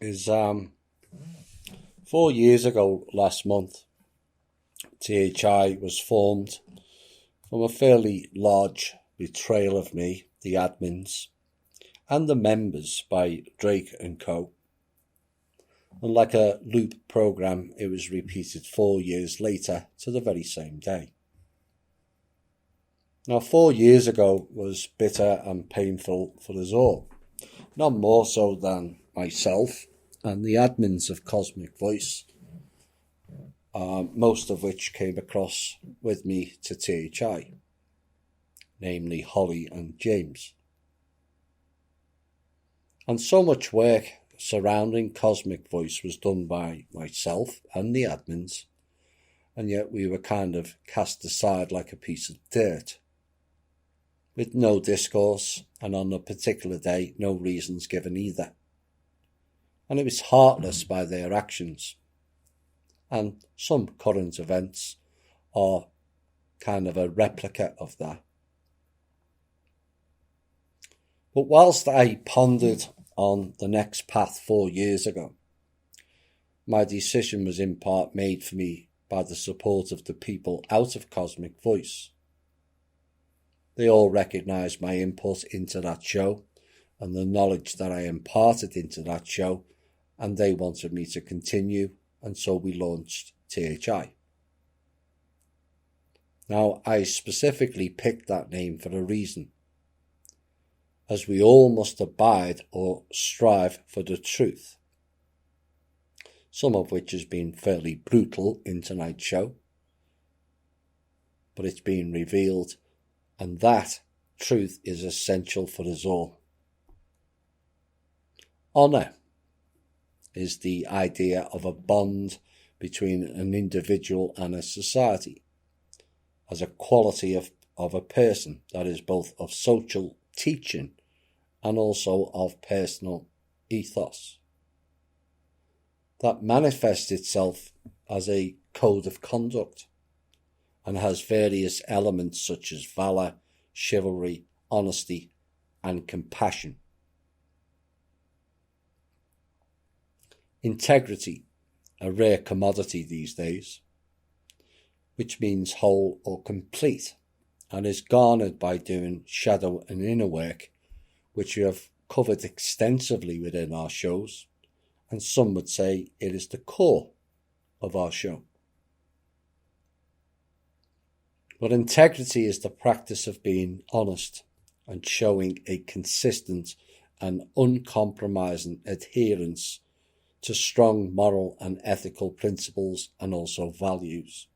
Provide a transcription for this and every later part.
is 4 years ago last month, THI was formed from a fairly large betrayal of me, the admins, and the members by Drake and Co. And like a loop program, it was repeated 4 years later to the very same day. Now, 4 years ago was bitter and painful for us all, none more so than myself and the admins of Cosmic Voice, most of which came across with me to THI, namely Holly and James. And so much work surrounding Cosmic Voice was done by myself and the admins, and yet we were kind of cast aside like a piece of dirt, with no discourse, and on a particular day no reasons given either. And it was heartless by their actions. And some current events are kind of a replica of that. But whilst I pondered on the next path 4 years ago, my decision was in part made for me by the support of the people out of Cosmic Voice. They all recognised my input into that show and the knowledge that I imparted into that show, and they wanted me to continue, and so we launched THI. Now, I specifically picked that name for a reason, as we all must abide or strive for the truth, some of which has been fairly brutal in tonight's show, but it's been revealed, and that truth is essential for us all. Honour is the idea of a bond between an individual and a society, as a quality of a person that is both of social teaching and also of personal ethos, that manifests itself as a code of conduct and has various elements such as valour, chivalry, honesty, and compassion. Integrity, a rare commodity these days, which means whole or complete, and is garnered by doing shadow and inner work, which we have covered extensively within our shows, and some would say it is the core of our show. But integrity is the practice of being honest and showing a consistent and uncompromising adherence to strong moral and ethical principles and also values.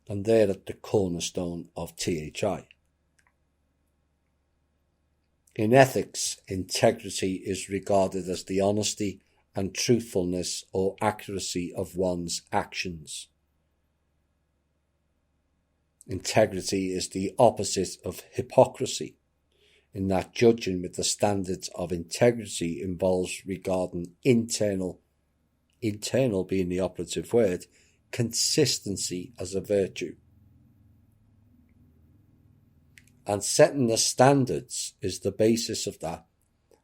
And they're at the cornerstone of THI. In ethics, integrity is regarded as the honesty and truthfulness or accuracy of one's actions. Integrity is the opposite of hypocrisy, in that judging with the standards of integrity involves regarding internal being the operative word, consistency as a virtue. And setting the standards is the basis of that.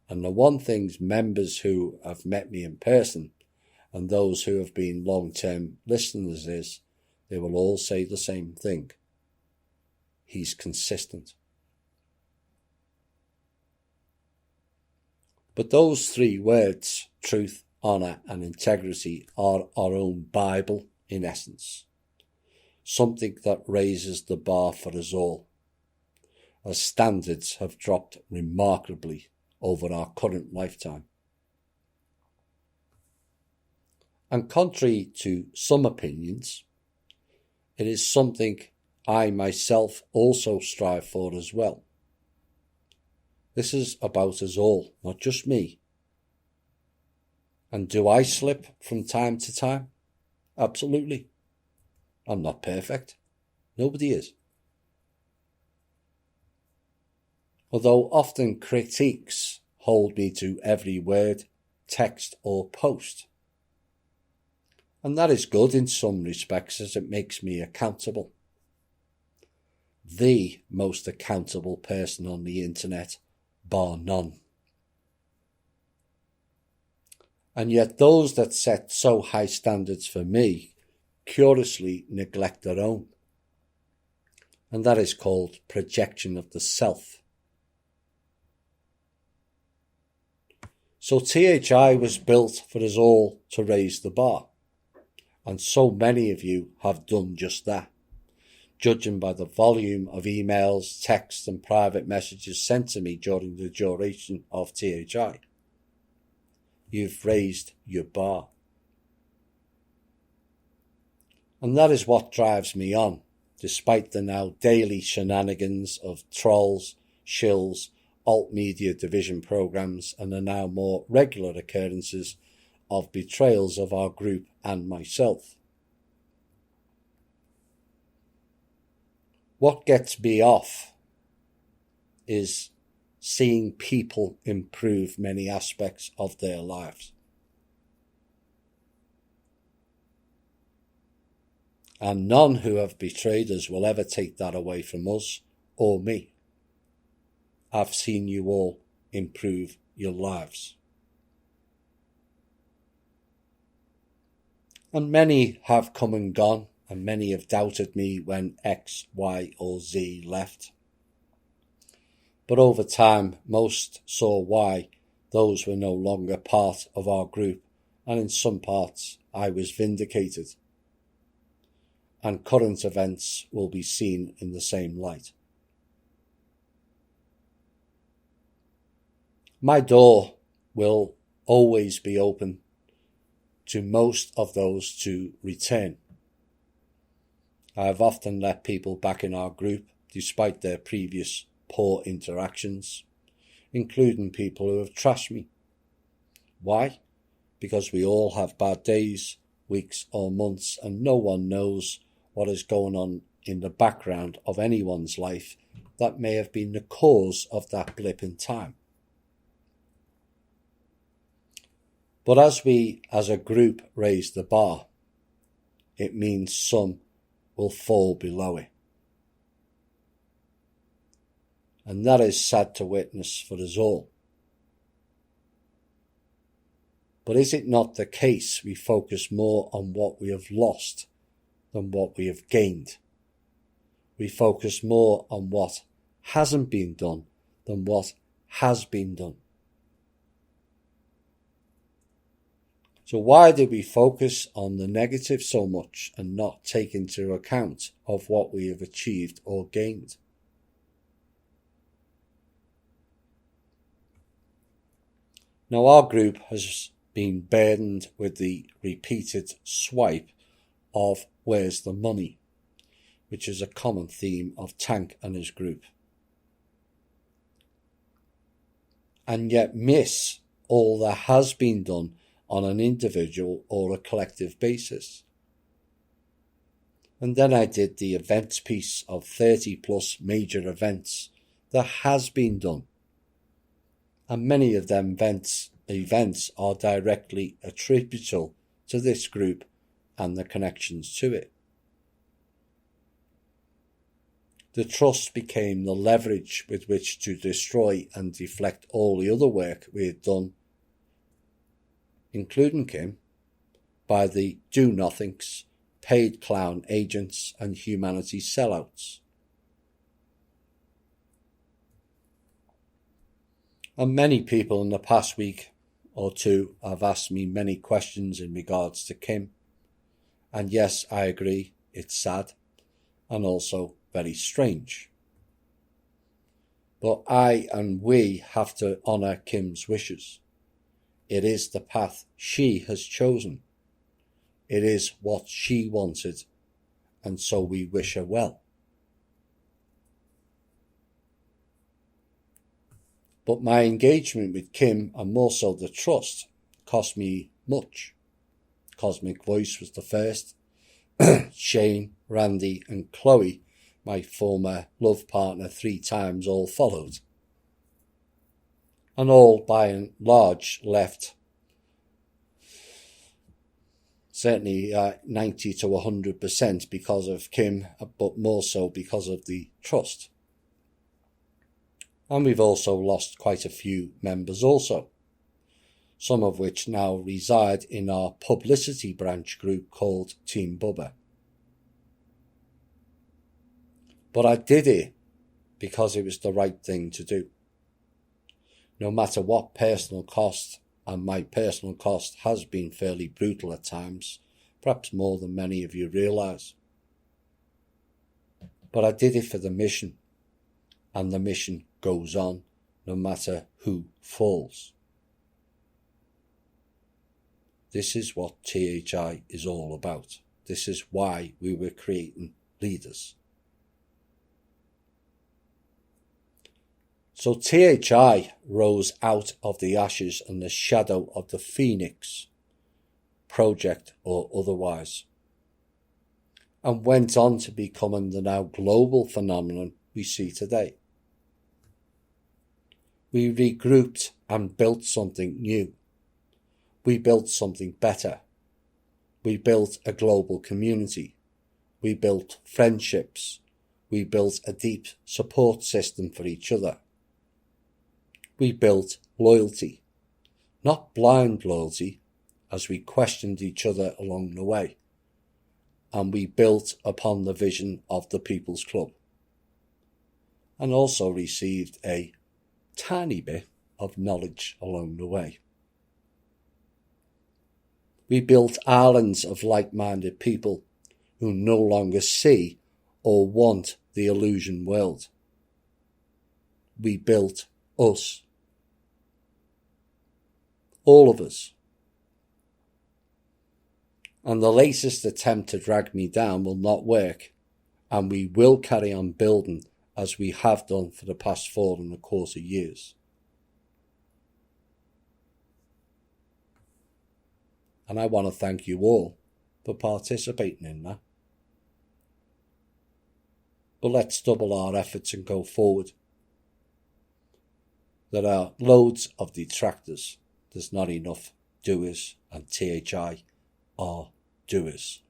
And the one thing members who have met me in person and those who have been long-term listeners is, they will all say the same thing. He's consistent. But those three words, truth, honour and integrity, are our own Bible in essence. Something that raises the bar for us all, as standards have dropped remarkably over our current lifetime. And contrary to some opinions, it is something I myself also strive for as well. This is about us all, not just me. And do I slip from time to time? Absolutely. I'm not perfect. Nobody is. Although often critiques hold me to every word, text or post. And that is good in some respects, as it makes me accountable. The most accountable person on the internet, bar none. And yet those that set so high standards for me curiously neglect their own. And that is called projection of the self. So THI was built for us all to raise the bar. And so many of you have done just that, judging by the volume of emails, texts and private messages sent to me during the duration of THI. You've raised your bar. And that is what drives me on, despite the now daily shenanigans of trolls, shills, alt media division programs and the now more regular occurrences of betrayals of our group and myself. What gets me off is seeing people improve many aspects of their lives. And none who have betrayed us will ever take that away from us or me. I've seen you all improve your lives. And many have come and gone, and many have doubted me when X, Y, or Z left. But over time, most saw why those were no longer part of our group, and in some parts I was vindicated. And current events will be seen in the same light. My door will always be open to most of those to return. I have often let people back in our group despite their previous poor interactions, including people who have trashed me. Why? Because we all have bad days, weeks or months, and no one knows what is going on in the background of anyone's life that may have been the cause of that blip in time. But as we as a group raise the bar, it means some will fall below it. And that is sad to witness for us all. But is it not the case we focus more on what we have lost than what we have gained? We focus more on what hasn't been done than what has been done. So why do we focus on the negative so much and not take into account of what we have achieved or gained? Now our group has been burdened with the repeated swipe of "Where's the money?", which is a common theme of Tank and his group, and yet miss all that has been done on an individual or a collective basis. And then I did the events piece of 30 plus major events that has been done, and many of them events are directly attributable to this group and the connections to it. The trust became the leverage with which to destroy and deflect all the other work we had done, including Kim, by the do-nothings, paid clown agents and humanity sellouts. And many people in the past week or two have asked me many questions in regards to Kim. And yes, I agree, it's sad and also very strange. But I and we have to honour Kim's wishes. It is the path she has chosen. It is what she wanted, and so we wish her well. But my engagement with Kim, and more so the trust, cost me much. Cosmic Voice was the first. Shane, Randy and Chloe, my former love partner 3 times, all followed. And all by and large left certainly 90 to 100% because of Kim, but more so because of the trust. And we've also lost quite a few members also. some of which now reside in our publicity branch group called Team Bubba. But I did it because it was the right thing to do. No matter what personal cost, and my personal cost has been fairly brutal at times, perhaps more than many of you realise. But I did it for the mission, and the mission goes on no matter who falls. This is what THI is all about. This is why we were creating leaders. So THI rose out of the ashes and the shadow of the Phoenix project or otherwise, and went on to becoming the now global phenomenon we see today. We regrouped and built something new. We built something better. We built a global community. We built friendships. We built a deep support system for each other. We built loyalty, not blind loyalty, as we questioned each other along the way. And we built upon the vision of the People's Club, and also received a tiny bit of knowledge along the way. We built islands of like-minded people who no longer see or want the illusion world. We built us. All of us. And the latest attempt to drag me down will not work, and we will carry on building as we have done for the past 4.25 years. And I want to thank you all for participating in that. But let's double our efforts and go forward. There are loads of detractors. There's not enough doers, and THI are doers.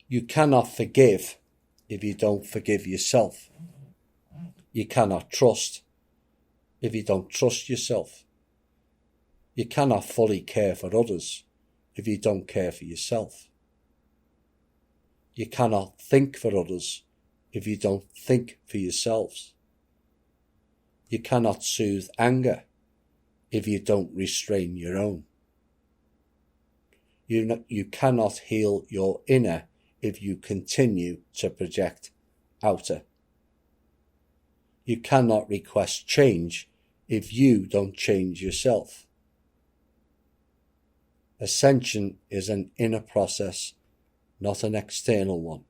You cannot forgive if you don't forgive yourself. You cannot trust if you don't trust yourself. You cannot fully care for others if you don't care for yourself. You cannot think for others if you don't think for yourselves. You cannot soothe anger if you don't restrain your own. You cannot heal your inner if you continue to project outer. You cannot request change if you don't change yourself. Ascension is an inner process, not an external one.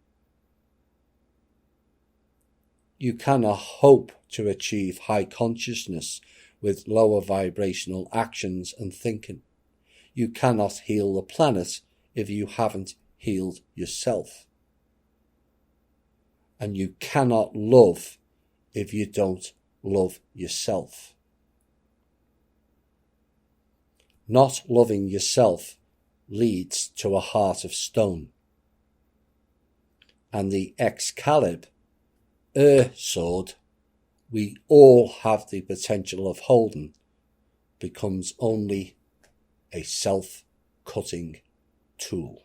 You cannot hope to achieve high consciousness with lower vibrational actions and thinking. You cannot heal the planet if you haven't healed yourself. And you cannot love if you don't love yourself. Not loving yourself leads to a heart of stone. And the Excalibur sword we all have the potential of holding becomes only a self-cutting tool.